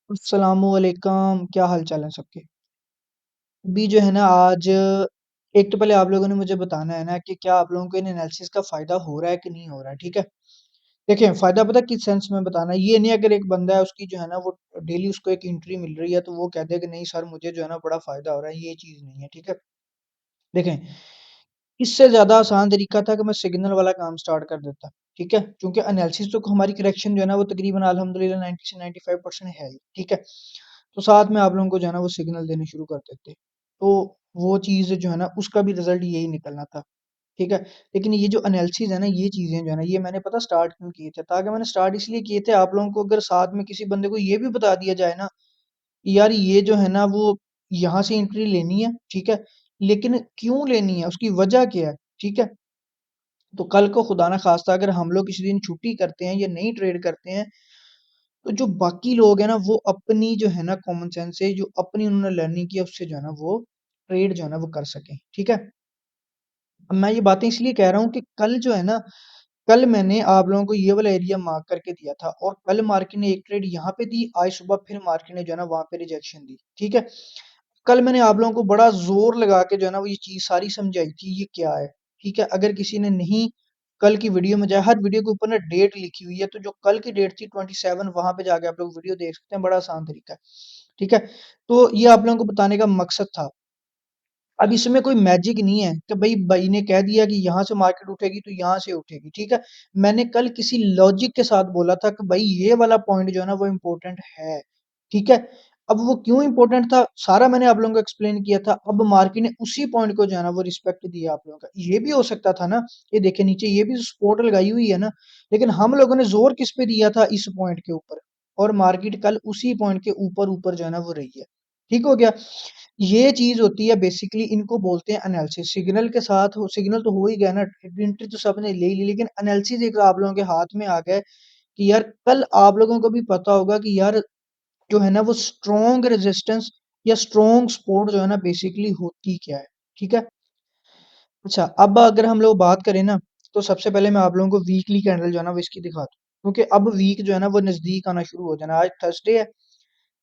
अस्सलामुअलैकुम, क्या हाल चाल है सबके। अभी जो है ना आज एक तो पहले आप लोगों ने मुझे बताना है ना कि क्या आप लोगों को इन एनालिसिस का फायदा हो रहा है कि नहीं हो रहा है, ठीक है। देखिए फायदा पता है किस सेंस में बताना है, ये नहीं अगर एक बंदा है उसकी जो है ना वो डेली उसको एक एंट्री मिल रही है तो वो कहते हैं कि नहीं सर मुझे जो है ना बड़ा फायदा हो रहा है, ये चीज नहीं है, ठीक है। देखें, इससे ज़्यादा आसान तरीका था कि मैं सिग्नल वाला काम स्टार्ट कर देता, ठीक है? क्योंकि एनालिसिस तो हमारी करेक्शन जो है ना वो तकरीबन अल्हम्दुलिल्लाह 90 से 95% है ही, ठीक है? तो साथ में आप लोगों को जो है ना वो सिग्नल देने शुरू कर देते। तो वो चीज़ जो है ना उसका भी रिज़ल्ट यही निकलना था, ठीक है? लेकिन ये जो एनालिसिस है ना ये चीज़ें जो है ना ये मैंने पता स्टार्ट क्यों किए थे? ताकि मैंने स्टार्ट इसलिए किए थे आप लोगों को अगर साथ में किसी बंदे को ये भी बता दिया जाए ना यार ये जो है ना वो यहाँ से एंट्री लेनी है, ठीक है? लेकिन क्यों लेनी है? उसकी वजह क्या है? ठीक है? तो कल को खुदा ना खास्ता अगर हम लोग किसी दिन छुट्टी करते हैं या नहीं ट्रेड करते हैं, तो जो बाकी लोग हैं ना वो अपनी जो है ना कॉमन सेंस से जो अपनी उन्होंने लर्निंग की है उससे जो है ना वो ट्रेड जो है ना वो कर सकें, ठीक है? अब मैं ये बातें इसलिए कह रहा हूँ कि कल जो है ना कल मैंने आप लोगों को ये वाला एरिया मार्क करके दिया था और कल मार्केट ने एक ट्रेड यहाँ पे दी, आज सुबह फिर मार्केट ने जो है ना वहाँ पे रिजेक्शन दी, ठीक है? कल मैंने आप लोगों को बड़ा ज़ोर लगा के जो है ना वो ये चीज़ सारी समझाई थी ये क्या है, ठीक है? अगर किसी ने नहीं कल की वीडियो में जाए, हर वीडियो के ऊपर ना डेट लिखी हुई है, तो जो कल की डेट थी 27 वहाँ पे जाके आप लोग वीडियो देख सकते हैं, बड़ा आसान तरीका है, ठीक है? तो ये आप लोगों को बताने का मकसद था। अब इसमें कोई मैजिक नहीं है कि भाई ने कह दिया कि यहाँ से मार्केट उठेगी तो यहाँ से उठेगी, ठीक है? मैंने कल किसी लॉजिक के साथ बोला था कि भाई ये वाला पॉइंट जो है ना वो इम्पोर्टेंट है, ठीक है? अब वो क्यों इम्पोर्टेंट था सारा मैंने आप लोगों को एक्सप्लेन किया था। अब मार्केट ने उसी पॉइंट को जो है ना वो रिस्पेक्ट दिया आप लोगों का। ये भी हो सकता था ना, ये देखिए नीचे ये भी सपोर्ट लगाई हुई है ना, लेकिन हम लोगों ने जोर किस पे दिया था इस पॉइंट के ऊपर और मार्केट कल उसी पॉइंट के ऊपर ऊपर जो है ना वो रही है, ठीक हो गया। ये चीज़ होती है बेसिकली इनको बोलते हैं एनालिसिस। सिग्नल के साथ हो सिग्नल तो हो ही गया ना, एंट्री तो सबने ले ली लेकिन एनालिसिस एक आप लोगों के हाथ में आ गया है कि यार कल आप लोगों को भी पता होगा कि यार जो है ना वो स्ट्रॉन्ग रेजिस्टेंस या स्ट्रॉन्ग सपोर्ट जो है ना बेसिकली होती क्या है, ठीक है? अच्छा अब अगर हम लोग बात करें ना तो सबसे पहले मैं आप लोगों को वीकली कैंडल जो है ना वो इसकी दिखाता हूँ क्योंकि अब वीक जो है ना वो नजदीक आना शुरू हो जाना। आज थर्सडे है,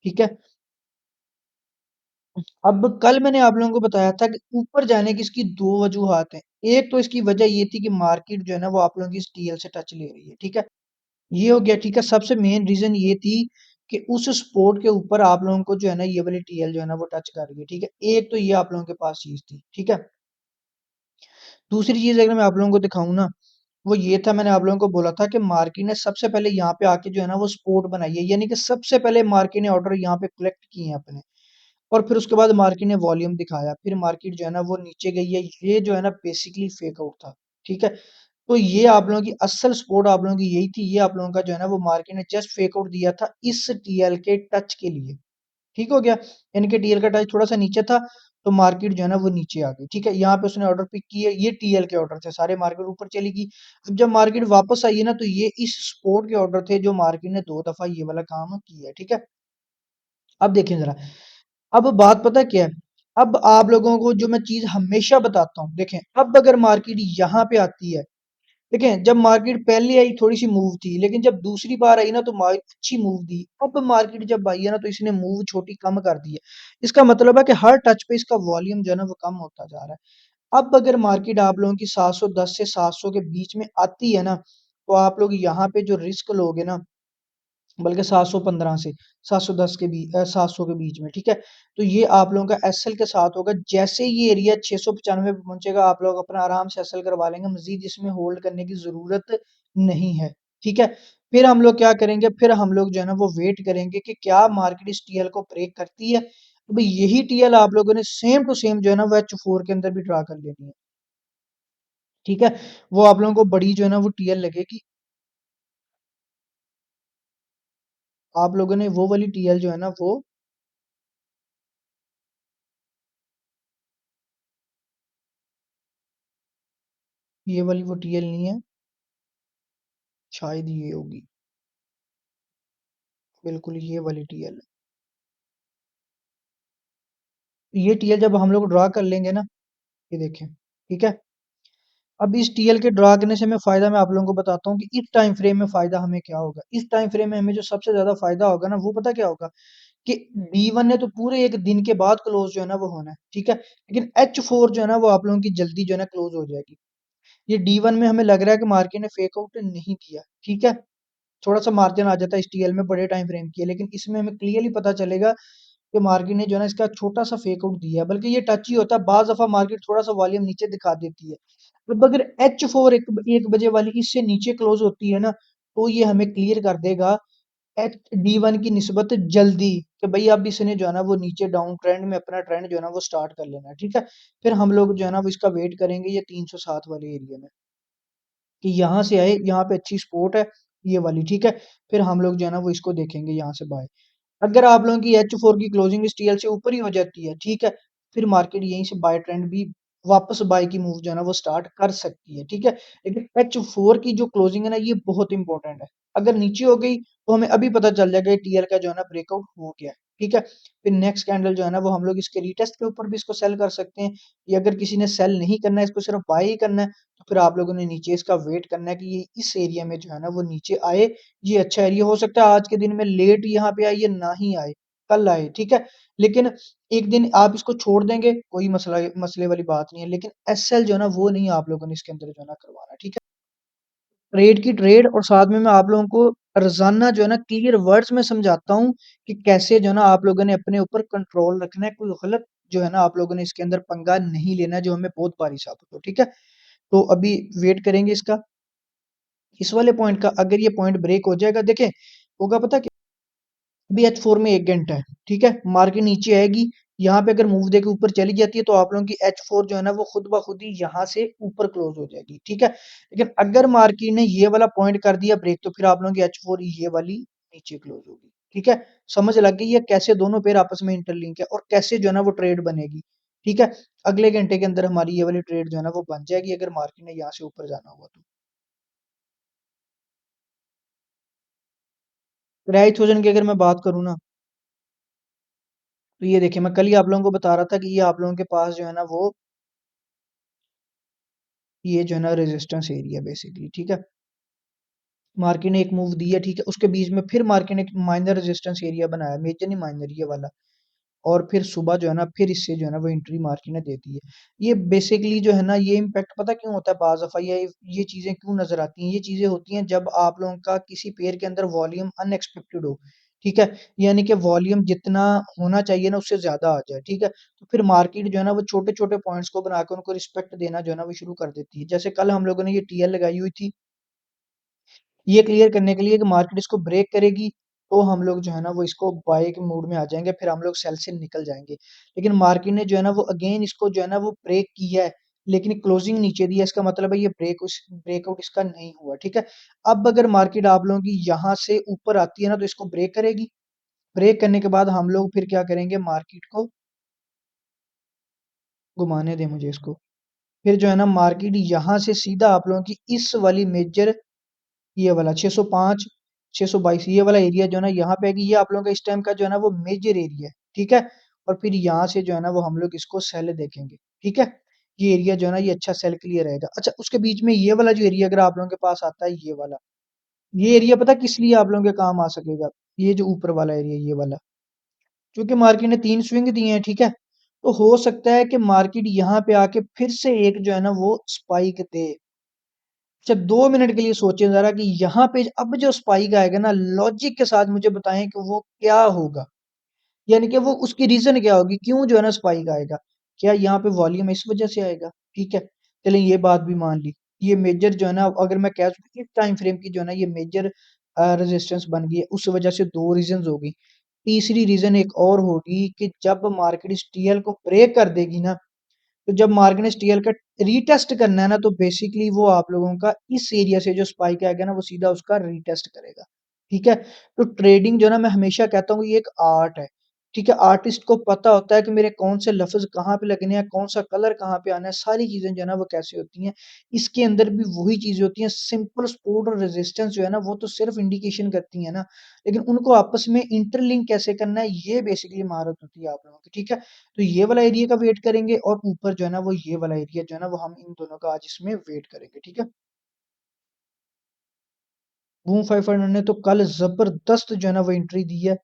ठीक है? अब कल मैंने आप लोगों को बताया था कि ऊपर जाने की इसकी दो वजूहात हैं। एक तो इसकी वजह ये थी कि मार्केट जो है ना वो आप लोगों की इस टीएल से टच ले रही है, ठीक है? ये हो गया, ठीक है? सबसे मेन रीजन ये थी कि उस सपोर्ट के ऊपर आप लोगों को जो है ना ये वाली टीएल जो है ना वो टच कर रही है, ठीक है? एक तो ये आप लोगों के पास चीज थी, ठीक है? दूसरी चीज अगर मैं आप लोगों को दिखाऊं ना वो ये था, मैंने आप लोगों को बोला था कि मार्केट ने सबसे पहले यहाँ पे आके जो है ना वो सपोर्ट बनाई है, यानी कि सबसे पहले मार्केट ने ऑर्डर यहाँ पे कलेक्ट किए हैं अपने और फिर उसके बाद मार्केट ने वॉल्यूम दिखाया, फिर मार्केट जो है ना वो नीचे गई है। ये जो है ना बेसिकली फेक आउट था, ठीक है? तो ये आप लोगों की असल सपोर्ट आप लोगों की यही थी, ये आप लोगों का जो है ना वो मार्केट ने जस्ट फेक आउट दिया था इस टीएल के टच के लिए, ठीक हो गया? यानी कि टीएल का टच थोड़ा सा नीचे था तो मार्केट जो है ना वो नीचे आ गई, ठीक है? यहाँ पे उसने ऑर्डर पिक किए, ये टीएल के ऑर्डर थे, सारे मार्केट ऊपर चली गई। अब जब मार्केट वापस आई है ना तो ये इस सपोर्ट के ऑर्डर थे जो मार्केट ने दो दफा ये वाला काम किया है, ठीक है? अब देखें जरा, अब बात पता क्या है? अब आप लोगों को जो मैं चीज़ हमेशा बताता हूँ, देखें अब अगर मार्केट यहाँ पे आती है, देखें जब मार्केट पहले आई थोड़ी-सी मूव थी, लेकिन जब दूसरी बार आई ना तो अच्छी मूव दी। अब मार्केट जब आई है ना तो इसने मूव छोटी कम कर दी है। इसका मतलब है कि हर टच पे इसका वॉल्यूम जो है ना वो कम होता जा रहा है। अब अगर मार्केट आप लोगों की 710 से 700 के बीच में आती है ना, तो आप लोग यहाँ पे जो रिस्क लोगे ना बल्कि 715 से 710 के बीच 700 के बीच में, ठीक है? तो ये आप लोगों का एसएल के साथ होगा। जैसे ही ये एरिया 695 पे पहुंचेगा आप लोग अपना आराम से एसएल करवा लेंगे, मजीद इसमें होल्ड करने की जरूरत नहीं है, ठीक है? फिर हम लोग क्या करेंगे, फिर हम लोग जो है ना वो वेट करेंगे कि क्या मार्केट इस टीएल को ब्रेक करती है। अब यही टीएल आप लोगों ने सेम टू सेम जो है ना वो H4 के अंदर भी ड्रा कर लेनी है, ठीक है? वो आप लोगों को बड़ी जो है ना वो टीएल लगेगी। आप लोगों ने वो वाली टीएल जो है ना वो ये वाली वो टीएल नहीं है, शायद ये होगी, बिल्कुल ये वाली टीएल है। ये टीएल जब हम लोग ड्रा कर लेंगे ना, ये देखें, ठीक है? अब इस टीएल के ड्रा करने से मैं फायदा मैं आप लोगों को बताता हूँ कि इस टाइम फ्रेम में फायदा हमें क्या होगा। इस टाइम फ्रेम में हमें जो सबसे ज्यादा फायदा होगा ना वो पता क्या होगा कि D1 ने तो पूरे एक दिन के बाद क्लोज जो है ना वो होना है, ठीक है। लेकिन H4 जो है ना वो आप लोगों की जल्दी जो है ना क्लोज हो जाएगी। ये D1 में हमें लग रहा है कि मार्केट ने फेक आउट नहीं दिया, ठीक है। थोड़ा सा मार्जिन आ जाता है इस टीएल में बड़े टाइम फ्रेम की है, लेकिन इसमें हमें क्लियरली पता चलेगा कि मार्केट ने जो है ना इसका छोटा सा फेक आउट दिया है, बल्कि ये टच ही होता है। बाज दफा मार्केट थोड़ा सा वॉल्यूम नीचे दिखा देती है। अब अगर H4 एक बजे वाली इससे नीचे क्लोज होती है ना, तो ये हमें क्लियर कर देगा D1 की निस्बत जल्दी कि भाई अब इसने जो है ना वो नीचे डाउन ट्रेंड में अपना ट्रेंड जो है ना वो स्टार्ट कर लेना है, ठीक है। फिर हम लोग जो है ना वो इसका वेट करेंगे ये 307 वाले एरिया में कि यहाँ से आए, यहाँ पे अच्छी सपोर्ट है ये वाली, ठीक है। फिर हम लोग जो है ना वो इसको देखेंगे यहाँ से बाय। अगर आप लोगों की H4 की क्लोजिंग इस टीएल से ऊपर ही हो जाती है, ठीक है, फिर मार्केट यहीं से बाय ट्रेंड भी वापस बाय की मूव जो है ना वो स्टार्ट कर सकती है, ठीक है। लेकिन H4 की जो क्लोजिंग है ना ये बहुत इंपॉर्टेंट है। अगर नीचे हो गई तो हमें अभी पता चल जाएगा टीएल का जो है ना ब्रेकआउट हो गया है, ठीक है। फिर नेक्स्ट कैंडल जो है ना वो हम लोग इसके रीटेस्ट के ऊपर भी इसको सेल कर सकते हैं, या अगर किसी ने सेल नहीं करना है इसको सिर्फ बाय ही करना है, तो फिर आप लोगों ने नीचे इसका वेट करना है कि ये इस एरिया में जो है ना वो नीचे आए। ये अच्छा एरिया हो सकता है आज के दिन में लेट यहाँ पे आए, ये ना ही आए, कल आए, ठीक है। लेकिन एक दिन आप इसको छोड़ देंगे कोई मसला मसले वाली बात नहीं है, लेकिन एसएल जो है ना वो नहीं आप लोगों ने इसके अंदर जो है ना करवाना, ठीक है। ट्रेड की ट्रेड, और साथ में मैं आप लोगों को रोजाना जो है ना क्लियर वर्ड्स में समझाता हूँ कि कैसे जो है ना आप लोगों ने अपने ऊपर कंट्रोल रखना है, कोई गलत जो है ना आप लोगों ने इसके अंदर पंगा नहीं लेना है जो हमें बहुत भारी साबित हो, ठीक है। तो अभी वेट करेंगे इसका, इस वाले पॉइंट का। अगर ये पॉइंट ब्रेक हो जाएगा, देखें होगा पता क्या, अभी H4 में 1 घंटा है, ठीक है। मार्केट नीचे आएगी, यहाँ पे अगर मूव देके ऊपर चली जाती है तो आप लोगों की H4 जो है ना वो खुद ब खुद ही यहाँ से ऊपर क्लोज हो जाएगी, ठीक है। लेकिन अगर मार्केट ने ये वाला पॉइंट कर दिया ब्रेक, तो फिर आप लोगों की H4 ये वाली नीचे क्लोज होगी, ठीक है। समझ लग गई है कैसे दोनों पेयर आपस में इंटरलिंक है और कैसे जो है ना वो ट्रेड बनेगी, ठीक है। अगले घंटे के अंदर हमारी ये वाली ट्रेड जो है ना वो बन जाएगी अगर मार्केट ने यहाँ से ऊपर जाना हुआ तो। प्राइस वजन की अगर मैं बात करूँ ना, तो ये देखिए मैं कल ही आप लोगों को बता रहा था कि ये आप लोगों के पास जो है ना वो ये जो है ना रेजिस्टेंस एरिया बेसिकली, ठीक है। मार्केट ने एक मूव दिया, ठीक है, उसके बीच में फिर मार्केट ने एक माइनर रेजिस्टेंस एरिया बनाया, मेजर नहीं माइनर ये वाला। और फिर सुबह जो है ना फिर इससे जो है ना वो एंट्री मार्केट ने देती है। ये बेसिकली जो है ना ये इम्पैक्ट पता क्यों होता है, बाज दफा ये चीजें क्यों नजर आती हैं, ये चीजें होती हैं जब आप लोगों का किसी पेयर के अंदर वॉल्यूम अनएक्सपेक्टेड हो, ठीक है। यानी कि वॉल्यूम जितना होना चाहिए ना उससे ज्यादा आ जाए, ठीक है। तो फिर मार्केट जो है ना वो छोटे छोटे पॉइंट्स को बनाकर उनको रिस्पेक्ट देना जो है ना वो शुरू कर देती है। जैसे कल हम लोगों ने ये टीएल लगाई हुई थी, ये क्लियर करने के लिए कि मार्केट इसको ब्रेक करेगी, तो हम लोग जो है ना वो इसको बाय के मूड में आ जाएंगे, फिर हम लोग सेल से निकल जाएंगे। लेकिन मार्केट ने जो है ना वो अगेन इसको जो है ना वो ब्रेक किया है, लेकिन क्लोजिंग नीचे दी है, इसका मतलब है ये ब्रेकआउट इसका नहीं हुआ, ठीक है। अब अगर मार्केट आप लोगों की यहाँ से ऊपर आती है ना तो इसको ब्रेक करेगी। ब्रेक करने के बाद हम लोग फिर क्या करेंगे, मार्केट को घुमाने दें मुझे इसको। फिर जो है ना मार्केट यहाँ से सीधा आप लोगों की इस वाली मेजर, ये वाला 605 622 ये वाला एरिया जो है ना यहाँ पे आएगी, ये आप लोगों का इस टाइम का जो है ना वो मेजर एरिया है, ठीक है। और फिर यहाँ से जो है ना वो हम लोग इसको सेल देखेंगे, ठीक है। ये एरिया जो है ना ये अच्छा सेल के लिए रहेगा। अच्छा उसके बीच में ये वाला जो एरिया अगर आप लोगों के पास आता है, ये वाला, ये एरिया पता किस लिए आप लोगों के काम आ सकेगा, ये जो ऊपर वाला एरिया ये वाला, क्योंकि मार्केट ने 3 स्विंग दिए हैं, ठीक है। तो हो सकता है कि मार्केट यहाँ पे आके फिर से एक जो है ना वो स्पाइक दे। अच्छा 2 मिनट के लिए सोचें जरा कि यहाँ पे अब जो स्पाइक आएगा ना, लॉजिक के साथ मुझे बताएं कि वो क्या होगा, यानी कि वो उसकी रीजन क्या होगी, क्यों जो है ना स्पाइक आएगा। क्या यहाँ पे वॉल्यूम इस वजह से आएगा, ठीक है। चलें ये बात भी मान ली, ये मेजर जो है ना अगर मैं कह सकूं इस टाइम फ्रेम की जो है ना ये मेजर रेजिस्टेंस बन गई है, उस वजह से दो रीजन होगी। तीसरी रीजन एक और होगी कि जब मार्केट इस टीएल को ब्रेक कर देगी ना, तो जब मार्केट ने टीएल का रीटेस्ट करना है ना, तो बेसिकली वो आप लोगों का इस एरिया से जो स्पाइक आएगा ना वो सीधा उसका रीटेस्ट करेगा, ठीक है। तो ट्रेडिंग जो है ना मैं हमेशा कहता हूँ ये एक आर्ट है, ठीक है? आर्टिस्ट को पता होता है कि मेरे कौन से लफ्ज़ कहाँ पे लगने हैं, कौन सा कलर कहाँ पे आना है, सारी चीज़ें जो है ना वो कैसे होती हैं। इसके अंदर भी वही चीज़ें होती हैं, सिंपल सपोर्ट और रेजिस्टेंस जो है ना वो तो सिर्फ़ इंडिकेशन करती हैं ना, लेकिन उनको आपस में इंटरलिंक कैसे करना है ये बेसिकली महारत होती है आप लोगों की, ठीक है? तो ये वाला एरिया का वेट करेंगे और ऊपर जो है ना वो ये वाला एरिया जो है ना वो हम इन दोनों का आज इसमें वेट करेंगे, ठीक है? बूम 500 ने तो कल ज़बरदस्त जो है ना वो एंट्री दी है।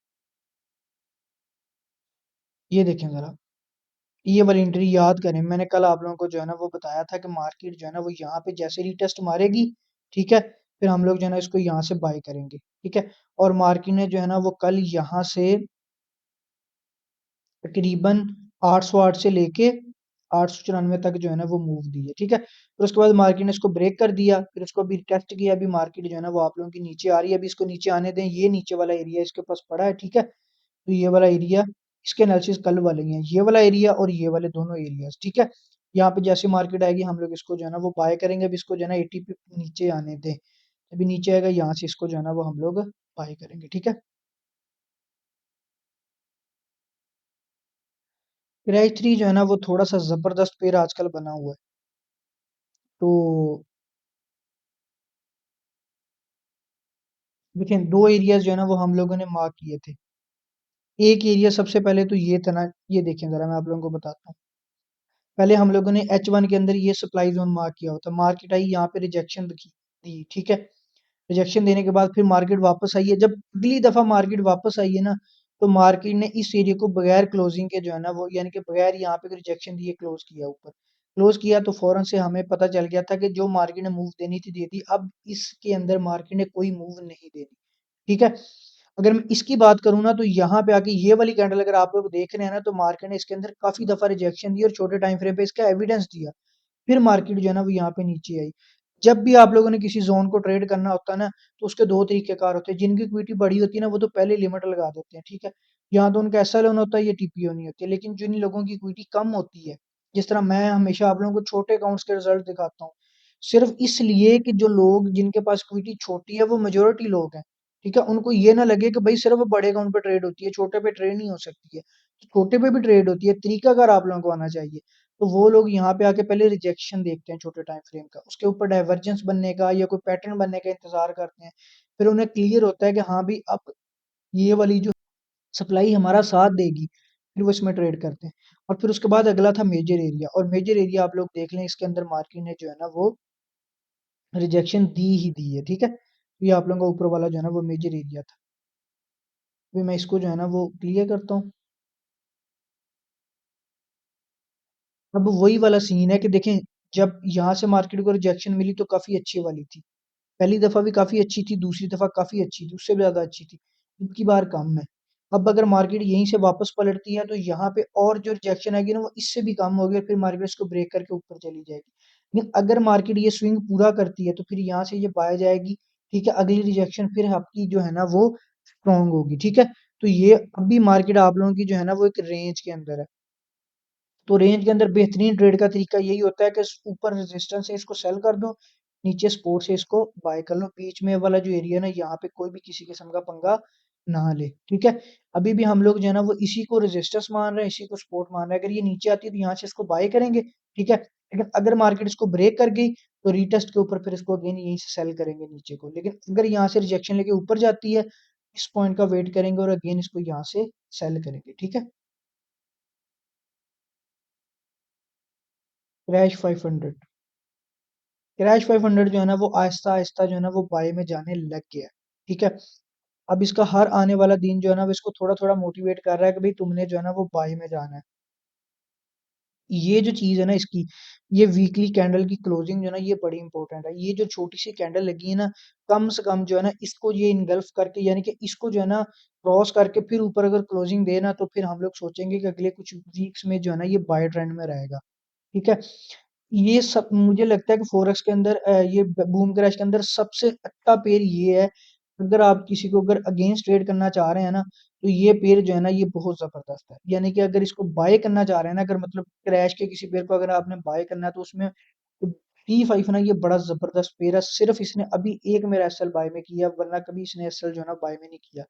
ये देखें ज़रा। ये वाली एंट्री याद करें, मैंने कल आप लोगों को जो है ना वो बताया था कि मार्केट जो है ना वो यहाँ पे जैसे रीटेस्ट मारेगी, ठीक है? फिर हम लोग जो है ना इसको यहाँ से बाय करेंगे, ठीक है? और मार्केट ने जो है ना वो कल यहाँ से तकरीबन 808 से लेके 894 तक जो है ना वो मूव दी है, ठीक है? फिर उसके बाद मार्केट ने इसको ब्रेक कर दिया, फिर उसको अभी टेस्ट किया, अभी मार्केट जो है ना वो आप लोगों की नीचे आ रही है, अभी इसको नीचे आने दें, ये नीचे वाला एरिया इसके पास पड़ा है, ठीक है? तो ये वाला एरिया इसके एनालिसिस कल वाले ही हैं, ये वाला एरिया और ये वाले दोनों एरियाज़, ठीक है? यहाँ पे जैसे मार्केट आएगी हम लोग इसको जो है ना वो बाय करेंगे, अभी इसको जो है ना 80 पे नीचे आने दें, अभी नीचे आएगा यहाँ से इसको जो है ना वो हम लोग बाय करेंगे, ठीक है? क्रेज 3 जो है ना वो थोड़ा-सा ज़बरदस्त पेड़ आजकल बना हुआ है, तो देखिए 2 एरियाज़ जो है ना वो हम लोगों ने मार्क किए थे। एक एरिया सबसे पहले तो ये था ना, ये देखें ज़रा मैं आप लोगों को बताता हूँ। पहले हम लोगों ने H1 के अंदर ये सप्लाई ज़ोन मार्क किया हुआ था, मार्केट आई यहाँ पे रिजेक्शन दी, ठीक है? रिजेक्शन देने के बाद फिर मार्केट वापस आई है, जब अगली दफ़ा मार्केट वापस आई है ना, तो मार्केट ने इस एरिया को बगैर क्लोजिंग के जो है ना वो यानी कि बगैर यहाँ पे रिजेक्शन दिए क्लोज़ किया ऊपर। क्लोज़ किया तो फ़ौरन से हमें पता चल गया था कि जो मार्केट ने मूव देनी थी दे दी, अब इसके अंदर मार्केट ने कोई मूव नहीं देनी। ठीक है? अगर मैं इसकी बात करूँ ना तो यहाँ पे आके ये वाली कैंडल अगर आप लोग देख रहे हैं ना तो मार्केट ने इसके अंदर काफ़ी दफ़ा रिजेक्शन दी और छोटे टाइम फ्रेम पे इसका एविडेंस दिया। फिर मार्केट जो है ना वो यहाँ पे नीचे आई। जब भी आप लोगों ने किसी ज़ोन को ट्रेड करना होता है ना तो उसके 2 तरीक़ेकार होते हैं। जिनकी इक्विटी बड़ी होती है ना वो तो पहले लिमिट लगा देते हैं, ठीक है? या तो उनका एसएल होता है या टीपीओ नहीं होती है। लेकिन जिन लोगों की इक्विटी कम होती है, जिस तरह मैं हमेशा आप लोगों को छोटे अकाउंट्स के रिज़ल्ट दिखाता हूँ। सिर्फ़ इसलिए कि जो लोग जिनके पास इक्विटी छोटी है वो मेजॉरिटी लोग हैं। ठीक है? उनको ये ना लगे कि भई सिर्फ़ बड़े अकाउंट पे ट्रेड होती है, छोटे पे ट्रेड नहीं हो सकती है। तो छोटे पे भी ट्रेड होती है, तरीकाकार आप लोगों को आना चाहिए। तो वो लोग यहाँ पे आके पहले रिजेक्शन देखते हैं छोटे टाइम फ्रेम का, उसके ऊपर डाइवर्जेंस बनने का या कोई पैटर्न बनने का इंतज़ार करते हैं। फिर उन्हें क्लियर होता है कि हाँ, भई अब ये वाली जो सप्लाई हमारा साथ देगी, फिर वो इसमें ट्रेड करते हैं। और फिर उसके बाद अगला था मेजर एरिया और मेजर एरिया आप लोग देख लें इसके अंदर मार्केट ने जो है ना वो रिजेक्शन दी ही दी है, ठीक है? तो ये आप लोगों का ऊपर वाला जो है ना वो मेजर एरिया था। अभी मैं इसको जो है ना वो क्लियर करता हूँ। अब वही वाला सीन है कि देखें जब यहाँ से मार्केट को रिजेक्शन मिली तो काफ़ी अच्छी वाली थी। पहली दफ़ा भी काफ़ी अच्छी थी, दूसरी दफ़ा काफ़ी अच्छी थी, उससे भी ज़्यादा अच्छी थी। अब की बार कम है। अब अगर मार्केट यहीं से वापस पलटती है तो यहाँ पे और जो रिजेक्शन आएगी ना वो इससे भी कम होगी और फिर मार्केट इसको ब्रेक करके ऊपर चली जाएगी। लेकिन अगर मार्केट ये स्विंग पूरा करती है तो फिर यहाँ से ये बाय जाएगी, ठीक है? अगली रिजेक्शन फिर आपकी जो है ना वो स्ट्रॉन्ग होगी, ठीक है? तो ये अभी मार्केट आप लोगों की जो है ना वो एक रेंज के अंदर है। तो रेंज के अंदर बेहतरीन ट्रेड का तरीका यही होता है कि ऊपर रेजिस्टेंस है इसको सेल कर दो, नीचे सपोर्ट से इसको बाय कर लो। बीच में वाला जो एरिया है ना यहाँ पे कोई भी किसी किस्म का पंगा ना ले, ठीक है? अभी भी हम लोग जो है ना वो इसी को रेजिस्टेंस मान रहे हैं, इसी को सपोर्ट मान रहे हैं। अगर ये नीचे आती है तो यहाँ से इसको बाय करेंगे, ठीक है? लेकिन अगर मार्केट इसको ब्रेक कर गई तो रीटेस्ट के ऊपर फिर इसको अगेन यहीं से सेल करेंगे नीचे को। लेकिन अगर यहाँ से रिजेक्शन लेके ऊपर जाती है, इस पॉइंट का वेट करेंगे और अगेन इसको यहाँ से सेल करेंगे, ठीक है? क्रैश 500 क्रैश 500 जो है ना वो आहिस्ता-आहिस्ता जो है ना वो बाय में जाने लग गया है, ठीक है? अब इसका हर आने वाला दिन जो है ना वो इसको थोड़ा-थोड़ा मोटिवेट कर रहा है कि भई तुमने जो है ना वो बाय में जाना है। ये जो चीज़ है ना इसकी, ये वीकली कैंडल की क्लोजिंग जो है ना ये बड़ी इंपॉर्टेंट है। ये जो छोटी-सी कैंडल लगी है ना, कम से कम जो है ना इसको ये इन्गल्फ करके यानी कि इसको जो है ना क्रॉस करके फिर ऊपर अगर क्लोजिंग दे ना तो फिर हम लोग सोचेंगे कि अगले कुछ वीक्स में जो है ना ये बाय ट्रेंड में रहेगा, ठीक है? ये सब मुझे लगता है कि फ़ॉरेक्स के अंदर ये ब बूम क्रैश के अंदर सबसे अच्छा पेयर ये है, अगर आप किसी को अगर अगेंस्ट ट्रेड करना चाह रहे हैं ना, तो ये पेयर जो है ना ये बहुत ज़बरदस्त है। यानी कि अगर इसको बाय करना चाह रहे हैं ना अगर मतलब क्रैश के किसी पेयर को अगर आपने बाय करना है तो उसमें T5 ना ये बड़ा ज़बरदस्त पेयर है, सिर्फ़ इसने अभी एक मेरा एसएल बाय में किया वरना कभी इसने एसएल जो है ना बाय में नहीं किया,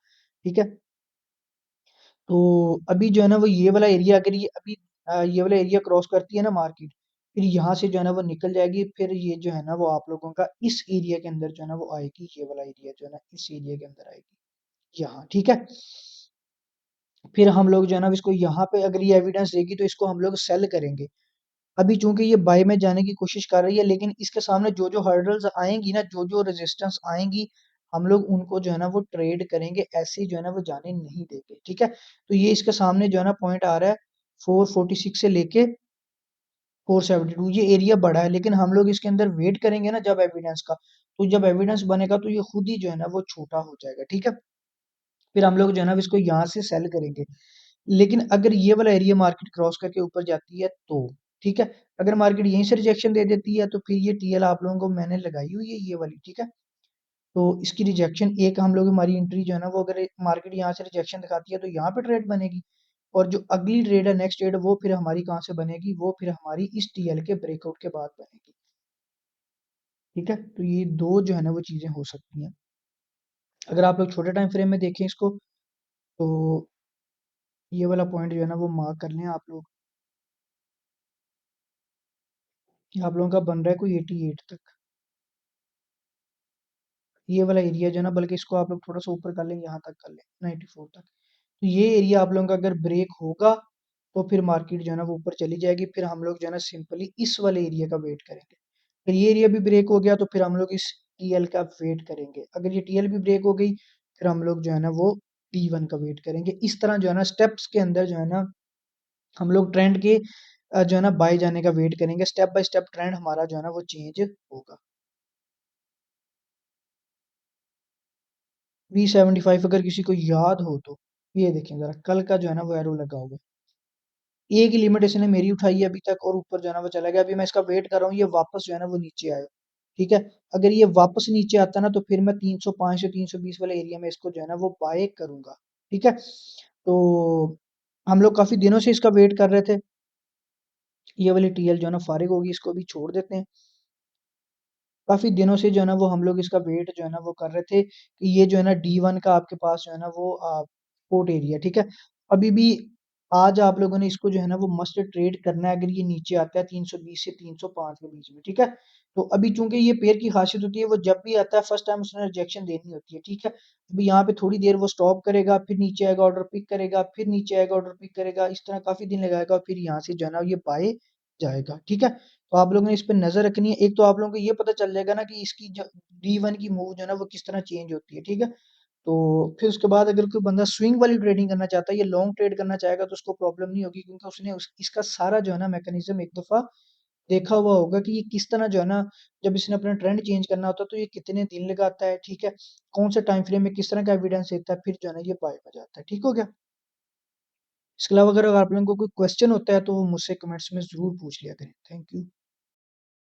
ठीक है? तो अभी जो है ना वो ये वाला एरिया, अगर ये अभी ये वाला एरिया क्रॉस करती है ना मार्केट, फिर यहाँ से जो है ना वो निकल जाएगी, फिर ये जो है ना वो आप लोगों का इस एरिया के अंदर जो है ना वो आएगी, ये वाला एरिया जो है ना इस एरिया के अंदर आएगी यहाँ, ठीक है। फिर हम लोग जो है ना इसको यहाँ पे अगर ये एविडेंस देगी तो इसको हम लोग सेल करेंगे। अभी चूंकि ये बाय में जाने की कोशिश कर रही है, लेकिन इसके सामने जो जो हर्डल्स आएंगी ना, जो जो रेजिस्टेंस आएंगी, हम लोग उनको जो है ना वो ट्रेड करेंगे, ऐसे ही जो है ना वो जाने नहीं देंगे, ठीक है। तो ये इसके सामने जो है ना पॉइंट आ रहा है 446 से लेके 472, ये एरिया बड़ा है, लेकिन हम लोग इसके अंदर वेट करेंगे ना जब एविडेंस का, तो जब एविडेंस बनेगा तो ये खुद ही जो है ना वो छोटा हो जाएगा, ठीक है। फिर हम लोग जो है ना इसको यहाँ से सेल करेंगे। लेकिन अगर ये वाला एरिया मार्केट क्रॉस करके ऊपर जाती है तो, ठीक है। अगर मार्केट यहीं से रिजेक्शन दे देती है तो फिर ये टीएल आप लोगों को मैंने लगाई हुई है ये वाली, ठीक है। तो इसकी रिजेक्शन एक हम लोग, हमारी एंट्री जो है ना वो अगर मार्केट यहाँ से रिजेक्शन दिखाती है तो यहाँ पे ट्रेड बनेगी, और जो अगली ट्रेड है नेक्स्ट ट्रेड वो फिर हमारी कहाँ से बनेगी, वो फिर हमारी इस टीएल के ब्रेकआउट के बाद बनेगी, ठीक है। तो ये दो जो है ना वो चीजें हो सकती हैं। अगर आप लोग छोटे टाइम फ्रेम में देखें इसको, तो ये वाला पॉइंट जो है ना वो मार्क कर लें आप लोग, कि आप लोगों का बन रहा है कोई 88 तक, ये वाला एरिया जो है ना, बल्कि इसको आप लोग थोड़ा सा ऊपर कर लें, यहाँ तक कर लें 94 तक। तो ये एरिया आप लोगों का अगर ब्रेक होगा तो फिर मार्केट जो है ना वो ऊपर चली जाएगी, फिर हम लोग जो है ना सिंपली इस वाले एरिया का वेट करेंगे। फिर ये एरिया भी ब्रेक हो गया तो फिर हम लोग इस टीएल का वेट करेंगे। अगर ये टीएल भी ब्रेक हो गई, फिर हम लोग जो है ना वो टी1 का वेट करेंगे। इस तरह जो है ना स्टेप्स के अंदर जो है ना हम लोग ट्रेंड के जो है ना बाय जाने का वेट करेंगे, स्टेप बाय स्टेप ट्रेंड हमारा जो है ना वो चेंज होगा। V75 अगर किसी को याद हो तो ये देखें जरा, कल का जो है ना वो एरो लगा हुआ है, एक ही लिमिट इसने मेरी उठाई है अभी तक, और ऊपर जो है ना वो चला गया। अभी मैं इसका वेट कर रहा हूँ ये वापस जो है ना वो नीचे आए, ठीक है। अगर ये वापस नीचे आता ना तो फिर मैं 305 से 320 वाले एरिया में इसको जो है ना वो बाय करूंगा, ठीक है। तो हम लोग काफी दिनों से इसका वेट कर रहे थे, ये वाली टीएल जो है ना फारिग होगी, इसको भी छोड़ देते हैं। काफ़ी दिनों से जो है ना वो हम लोग इसका वेट जो है ना वो कर रहे थे कि ये जो है ना D1 का आपके पास जो है ना वो पोर्ट एरिया, ठीक है। अभी भी आज आप लोगों ने इसको जो है ना वो मस्ट ट्रेड करना है, अगर ये नीचे आता है 320 से 305 के बीच में, ठीक है। तो अभी चूंकि ये पेयर की खासियत होती है, वो जब भी आता है फर्स्ट टाइम उसने रिजेक्शन देनी होती है, ठीक है। अभी यहाँ पे थोड़ी देर वो स्टॉप करेगा, फिर नीचे आएगा ऑर्डर पिक करेगा, फिर नीचे आएगा ऑर्डर पिक करेगा, इस तरह काफी दिन लगाएगा, और फिर यहाँ से जो है ना ये बाय जाएगा, ठीक है। तो आप लोगों ने इस पे नज़र रखनी है। एक तो आप लोगों को ये पता चल जाएगा ना कि इसकी जो D1 की मूव जो है ना वो किस तरह चेंज होती है, ठीक है। तो फिर उसके बाद अगर कोई बंदा स्विंग वाली ट्रेडिंग करना चाहता है या लॉन्ग ट्रेड करना चाहेगा तो उसको प्रॉब्लम नहीं होगी, क्योंकि उसने इसका सारा जो है ना मैकेनिज्म एक दफा देखा हुआ होगा कि ये किस तरह जो है ना, जब इसने अपना ट्रेंड चेंज करना होता है तो ये कितने दिन लगाता है, ठीक है। कौन से टाइम फ्रेम में किस तरह का एविडेंस देता है, फिर जो है ना ये बाय हो जाता है, ठीक हो गया। इसके अलावा अगर आप लोगों को कोई क्वेश्चन होता है तो वो मुझसे कमेंट्स में जरूर पूछ लिया करें। Thank you.